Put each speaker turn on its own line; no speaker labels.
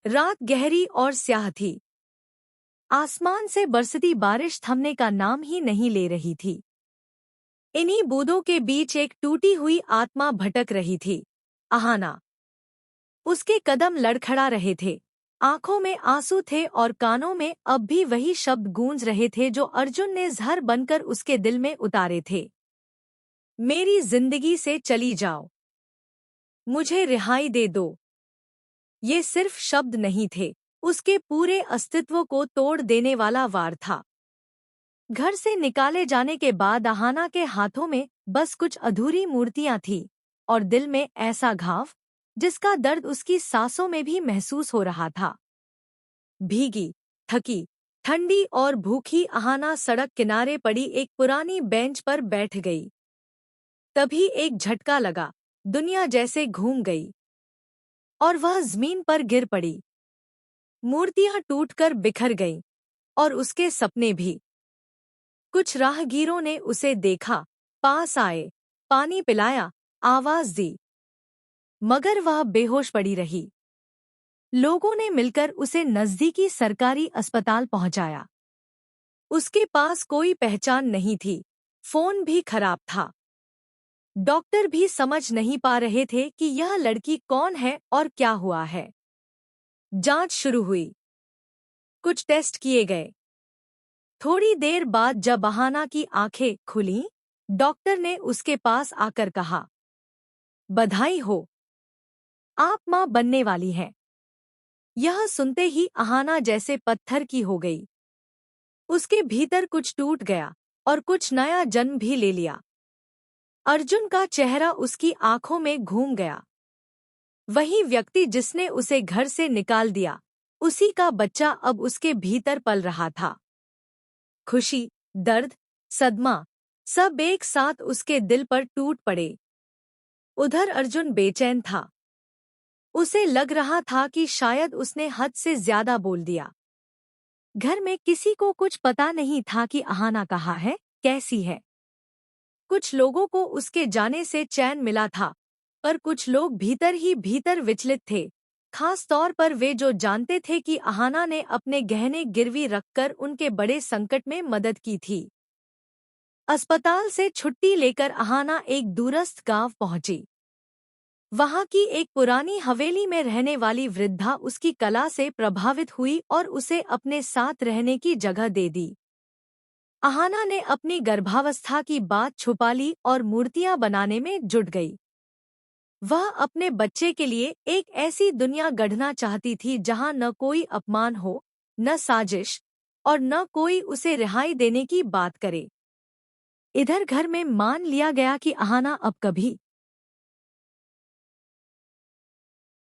रात गहरी और स्याह थी। आसमान से बरसती बारिश थमने का नाम ही नहीं ले रही थी। इन्हीं बूंदों के बीच एक टूटी हुई आत्मा भटक रही थी, अहाना। उसके कदम लड़खड़ा रहे थे, आंखों में आंसू थे और कानों में अब भी वही शब्द गूंज रहे थे जो अर्जुन ने जहर बनकर उसके दिल में उतारे थे। मेरी जिंदगी से चली जाओ, मुझे रिहाई दे दो। ये सिर्फ शब्द नहीं थे, उसके पूरे अस्तित्व को तोड़ देने वाला वार था। घर से निकाले जाने के बाद अहाना के हाथों में बस कुछ अधूरी मूर्तियां थीं और दिल में ऐसा घाव जिसका दर्द उसकी सांसों में भी महसूस हो रहा था। भीगी, थकी, ठंडी और भूखी अहाना सड़क किनारे पड़ी एक पुरानी बेंच पर बैठ गई। तभी एक झटका लगा, दुनिया जैसे घूम गई और वह जमीन पर गिर पड़ी। मूर्तियां टूटकर बिखर गईं और उसके सपने भी। कुछ राहगीरों ने उसे देखा, पास आए, पानी पिलाया, आवाज दी, मगर वह बेहोश पड़ी रही। लोगों ने मिलकर उसे नजदीकी सरकारी अस्पताल पहुंचाया। उसके पास कोई पहचान नहीं थी, फोन भी खराब था। डॉक्टर भी समझ नहीं पा रहे थे कि यह लड़की कौन है और क्या हुआ है। जांच शुरू हुई, कुछ टेस्ट किए गए। थोड़ी देर बाद जब अहाना की आंखें खुलीं, डॉक्टर ने उसके पास आकर कहा, बधाई हो, आप मां बनने वाली हैं। यह सुनते ही अहाना जैसे पत्थर की हो गई। उसके भीतर कुछ टूट गया और कुछ नया जन्म भी ले लिया। अर्जुन का चेहरा उसकी आंखों में घूम गया। वही व्यक्ति जिसने उसे घर से निकाल दिया, उसी का बच्चा अब उसके भीतर पल रहा था। खुशी, दर्द, सदमा, सब एक साथ उसके दिल पर टूट पड़े। उधर अर्जुन बेचैन था। उसे लग रहा था कि शायद उसने हद से ज्यादा बोल दिया। घर में किसी को कुछ पता नहीं था कि अहाना कहाँ है, कैसी है। कुछ लोगों को उसके जाने से चैन मिला था, पर कुछ लोग भीतर ही भीतर विचलित थे, खास तौर पर वे जो जानते थे कि अहाना ने अपने गहने गिरवी रखकर उनके बड़े संकट में मदद की थी। अस्पताल से छुट्टी लेकर अहाना एक दूरस्थ गांव पहुंची। वहां की एक पुरानी हवेली में रहने वाली वृद्धा उसकी कला से प्रभावित हुई और उसे अपने साथ रहने की जगह दे दी। अहाना ने अपनी गर्भावस्था की बात छुपा ली और मूर्तियां बनाने में जुट गई। वह अपने बच्चे के लिए एक ऐसी दुनिया गढ़ना चाहती थी जहां न कोई अपमान हो, न साजिश, और न कोई उसे रिहाई देने की बात करे। इधर घर में मान लिया गया कि अहाना अब कभी